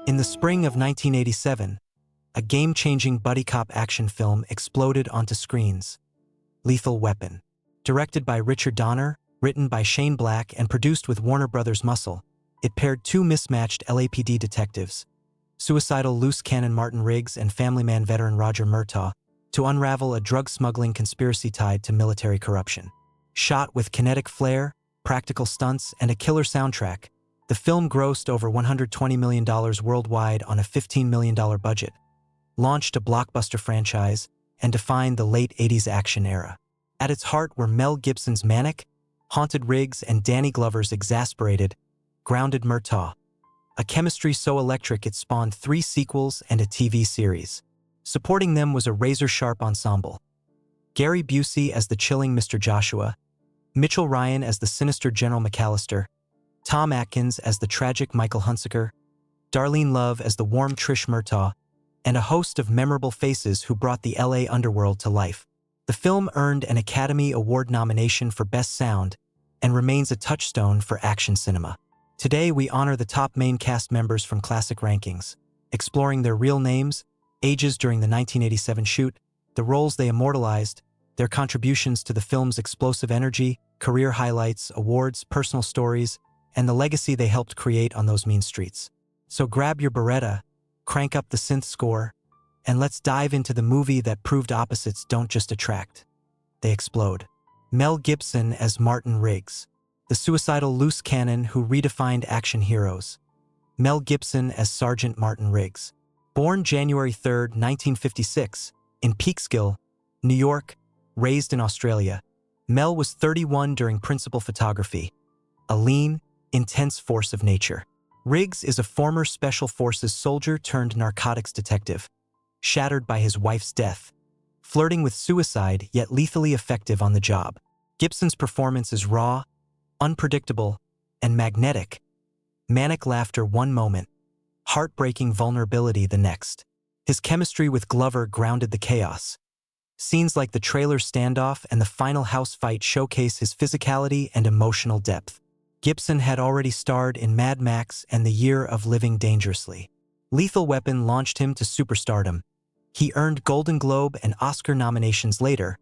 In the spring of 1987, a game-changing buddy cop action film exploded onto screens, Lethal Weapon. Directed by Richard Donner, written by Shane Black, and produced with Warner Brothers Muscle, it paired two mismatched LAPD detectives, suicidal loose cannon Martin Riggs and Family Man veteran Roger Murtaugh, to unravel a drug-smuggling conspiracy tied to military corruption. Shot with kinetic flair, practical stunts, and a killer soundtrack, the film grossed over $120 million worldwide on a $15 million budget, launched a blockbuster franchise, and defined the late 80s action era. At its heart were Mel Gibson's manic, haunted Riggs and Danny Glover's exasperated, grounded Murtaugh, a chemistry so electric it spawned 3 sequels and a TV series. Supporting them was a razor-sharp ensemble. Gary Busey as the chilling Mr. Joshua, Mitchell Ryan as the sinister General McAllister, Tom Atkins as the tragic Michael Hunsaker, Darlene Love as the warm Trish Murtaugh, and a host of memorable faces who brought the LA underworld to life. The film earned an Academy Award nomination for Best Sound and remains a touchstone for action cinema. Today, we honor the top main cast members from classic rankings, exploring their real names, ages during the 1987 shoot, the roles they immortalized, their contributions to the film's explosive energy, career highlights, awards, personal stories, and the legacy they helped create on those mean streets. So grab your Beretta, crank up the synth score, and let's dive into the movie that proved opposites don't just attract, they explode. Mel Gibson as Martin Riggs, the suicidal loose cannon who redefined action heroes. Mel Gibson as Sergeant Martin Riggs. Born January 3, 1956, in Peekskill, New York, raised in Australia, Mel was 31 during principal photography, a lean, intense force of nature. Riggs is a former Special Forces soldier turned narcotics detective, shattered by his wife's death, flirting with suicide yet lethally effective on the job. Gibson's performance is raw, unpredictable, and magnetic. Manic laughter one moment, heartbreaking vulnerability the next. His chemistry with Glover grounded the chaos. Scenes like the trailer standoff and the final house fight showcase his physicality and emotional depth. Gibson had already starred in Mad Max and The Year of Living Dangerously. Lethal Weapon launched him to superstardom. He earned Golden Globe and Oscar nominations later.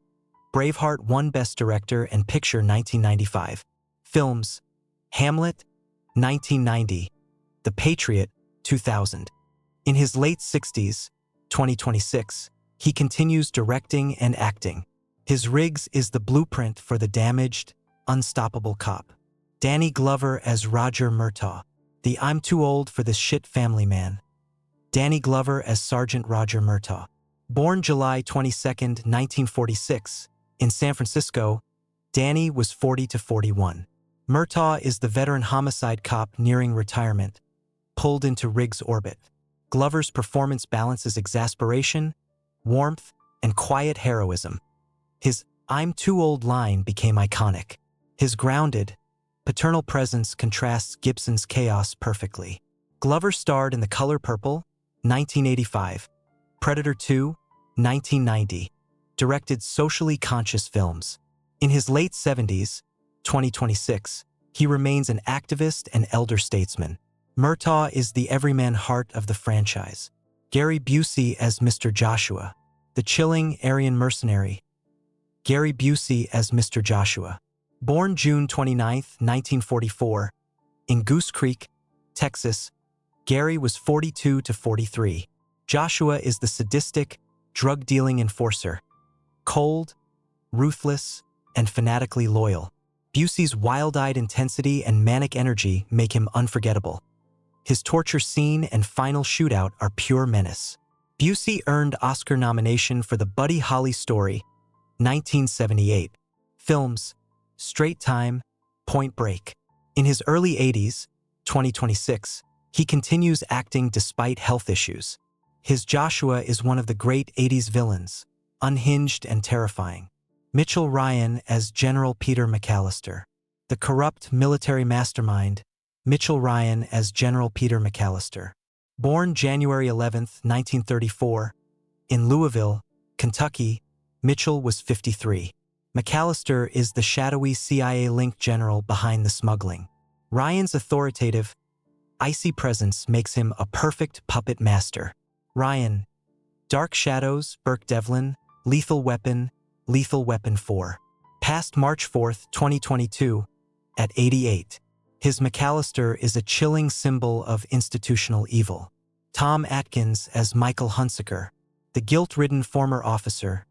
Braveheart won Best Director and Picture 1995. Films: Hamlet, 1990, The Patriot, 2000. In his late 60s, 2026, he continues directing and acting. His Riggs is the blueprint for the damaged, unstoppable cop. Danny Glover as Roger Murtaugh, the I'm too old for this shit family man. Danny Glover as Sergeant Roger Murtaugh. Born July 22, 1946, in San Francisco, Danny was 40 to 41. Murtaugh is the veteran homicide cop nearing retirement, pulled into Riggs' orbit. Glover's performance balances exasperation, warmth, and quiet heroism. His "I'm too old" line became iconic. His grounded, paternal presence contrasts Gibson's chaos perfectly. Glover starred in The Color Purple, 1985, Predator 2, 1990, directed socially conscious films. In his late 70s, 2026, he remains an activist and elder statesman. Murtaugh is the everyman heart of the franchise. Gary Busey as Mr. Joshua, the chilling Aryan mercenary. Gary Busey as Mr. Joshua. Born June 29, 1944, in Goose Creek, Texas, Gary was 42 to 43. Joshua is the sadistic, drug-dealing enforcer, cold, ruthless, and fanatically loyal. Busey's wild-eyed intensity and manic energy make him unforgettable. His torture scene and final shootout are pure menace. Busey earned Oscar nomination for the Buddy Holly story, 1978. Films: Straight Time, Point Break. In his early 80s, 2026, he continues acting despite health issues. His Joshua is one of the great 80s villains, unhinged and terrifying. Mitchell Ryan as General Peter McAllister, the corrupt military mastermind. Mitchell Ryan as General Peter McAllister. Born January 11, 1934, in Louisville, Kentucky, Mitchell was 53. McAllister is the shadowy CIA-linked general behind the smuggling. Ryan's authoritative, icy presence makes him a perfect puppet master. Ryan, Dark Shadows, Burke Devlin, Lethal Weapon 4. Passed March 4, 2022, at 88. His McAllister is a chilling symbol of institutional evil. Tom Atkins as Michael Hunsaker, the guilt-ridden former officer.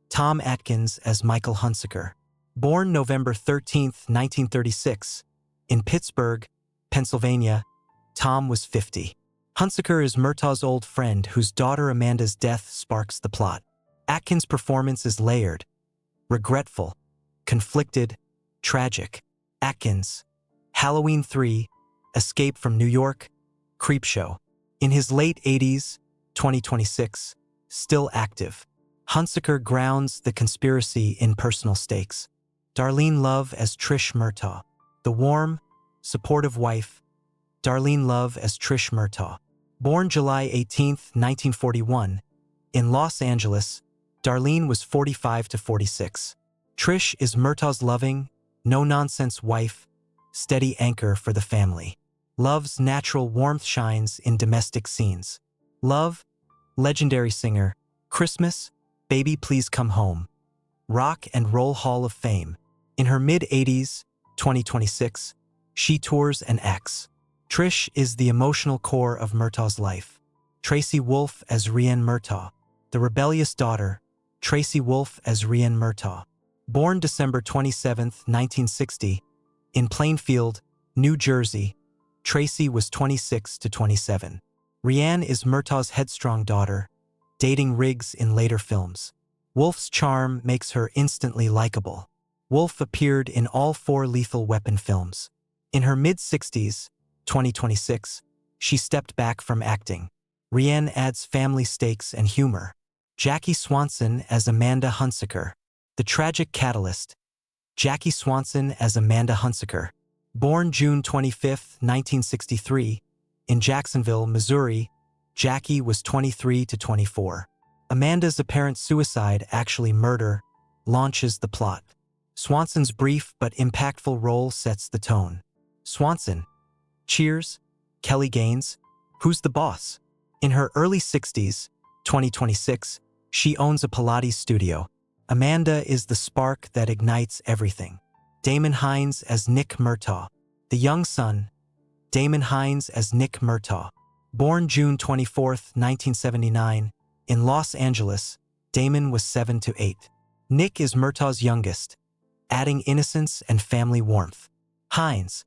Tom Atkins as Michael Hunsaker. Born November 13, 1936, in Pittsburgh, Pennsylvania, Tom was 50. Hunsaker is Murtaugh's old friend whose daughter Amanda's death sparks the plot. Atkins' performance is layered, regretful, conflicted, tragic. Atkins, Halloween 3, Escape from New York, Creepshow. In his late 80s, 2026, still active. Hunsaker grounds the conspiracy in personal stakes. Darlene Love as Trish Murtaugh, the warm, supportive wife. Darlene Love as Trish Murtaugh. Born July 18, 1941, in Los Angeles, Darlene was 45 to 46. Trish is Murtaugh's loving, no-nonsense wife, steady anchor for the family. Love's natural warmth shines in domestic scenes. Love, legendary singer, Christmas, Baby Please Come Home. Rock and Roll Hall of Fame. In her mid-80s, 2026, she tours and acts. Trish is the emotional core of Murtaugh's life. Traci Wolfe as Rianne Murtaugh, the rebellious daughter. Traci Wolfe as Rianne Murtaugh. Born December 27, 1960, in Plainfield, New Jersey, Traci was 26 to 27. Rianne is Murtaugh's headstrong daughter, dating Riggs in later films. Wolfe's charm makes her instantly likable. Wolfe appeared in all 4 Lethal Weapon films. In her mid-60s, 2026, she stepped back from acting. Rianne adds family stakes and humor. Jackie Swanson as Amanda Hunsaker, the tragic catalyst. Jackie Swanson as Amanda Hunsaker. Born June 25, 1963, in Jacksonville, Missouri, Jackie was 23 to 24. Amanda's apparent suicide, actually murder, launches the plot. Swanson's brief but impactful role sets the tone. Swanson, Cheers, Kelly Gaines, Who's the Boss? In her early 60s, 2026, she owns a Pilates studio. Amanda is the spark that ignites everything. Damon Hines as Nick Murtaugh, the young son. Damon Hines as Nick Murtaugh. Born June 24, 1979, in Los Angeles, Damon was 7 to 8. Nick is Murtaugh's youngest, adding innocence and family warmth. Hines,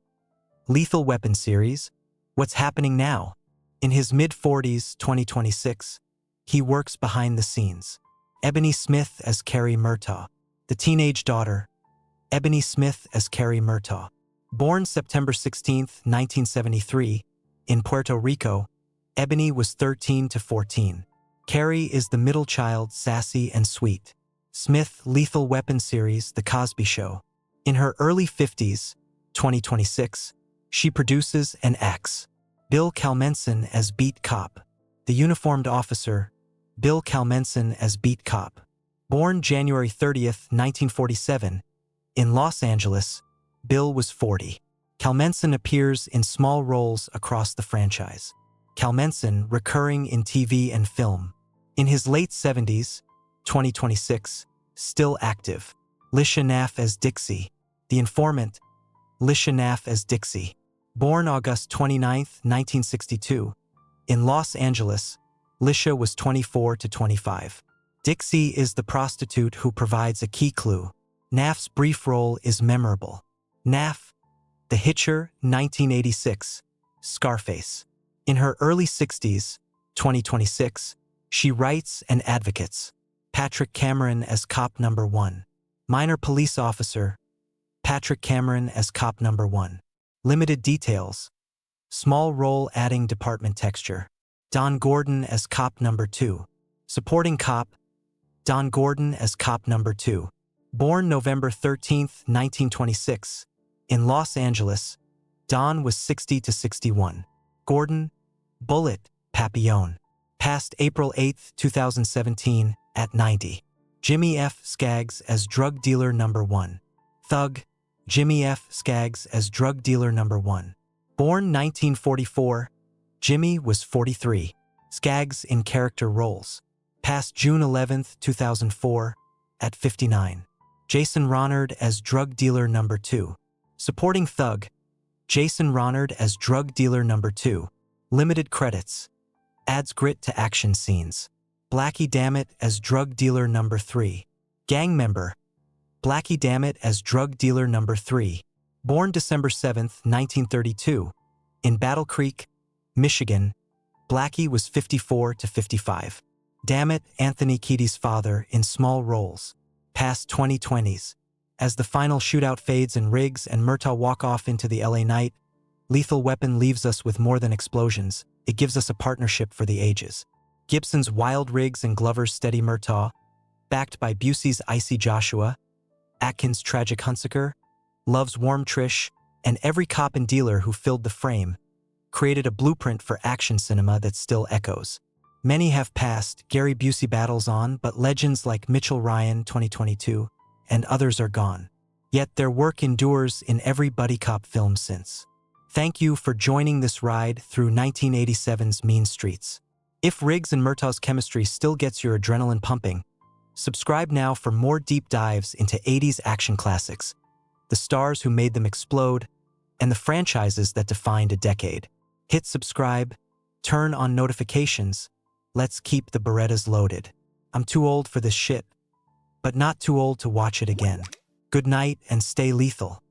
Lethal Weapon series, What's Happening Now? In his mid-40s, 2026, he works behind the scenes. Ebony Smith as Carrie Murtaugh, the teenage daughter. Ebony Smith as Carrie Murtaugh. Born September 16, 1973, in Puerto Rico, Ebony was 13 to 14. Carrie is the middle child, sassy and sweet. Smith, Lethal Weapon series, The Cosby Show. In her early 50s, 2026, she produces and acts. Bill Kalmenson as Beat Cop, the uniformed officer. Bill Kalmenson as Beat Cop. Born January 30, 1947, in Los Angeles, Bill was 40. Kalmenson appears in small roles across the franchise. Kalmenson recurring in TV and film. In his late 70s, 2026, still active. Lisha Naff as Dixie, the informant. Lisha Naff as Dixie. Born August 29, 1962, in Los Angeles, Lisha was 24 to 25. Dixie is the prostitute who provides a key clue. Naff's brief role is memorable. Naff, The Hitcher, 1986, Scarface. In her early 60s, 2026, she writes and advocates. Patrick Cameron as Cop Number 1. Minor police officer. Patrick Cameron as Cop Number 1. Limited details. Small role adding department texture. Don Gordon as Cop Number 2. Supporting cop. Don Gordon as Cop Number 2. Born November 13, 1926, in Los Angeles, Don was 60 to 61. Gordon, Bullet, Papillon. Passed April 8, 2017, at 90. Jimmy F. Skaggs as Drug Dealer Number 1. Thug, Jimmy F. Skaggs as Drug Dealer Number 1. Born 1944, Jimmy was 43. Skaggs in character roles. Passed June 11, 2004, at 59. Jason Ronard as drug dealer number 2. Supporting thug. Jason Ronard as drug dealer number 2. Limited credits. Adds grit to action scenes. Blackie Dammit as drug dealer number 3. Gang member. Blackie Dammit as drug dealer number 3. Born December 7, 1932. In Battle Creek, Michigan, Blackie was 54 to 55. Dammit, Anthony Kiedis's father, in small roles. Past 2020s. As the final shootout fades and Riggs and Murtaugh walk off into the LA night, Lethal Weapon leaves us with more than explosions. It gives us a partnership for the ages. Gibson's wild Riggs and Glover's steady Murtaugh, backed by Busey's icy Joshua, Atkins' tragic Hunsaker, Love's warm Trish, and every cop and dealer who filled the frame, created a blueprint for action cinema that still echoes. Many have passed, Gary Busey battles on, but legends like Mitchell Ryan 2022 and others are gone. Yet their work endures in every buddy cop film since. Thank you for joining this ride through 1987's mean streets. If Riggs and Murtaugh's chemistry still gets your adrenaline pumping, subscribe now for more deep dives into 80s action classics, the stars who made them explode, and the franchises that defined a decade. Hit subscribe, turn on notifications, let's keep the Berettas loaded. I'm too old for this shit, but not too old to watch it again. Good night and stay lethal.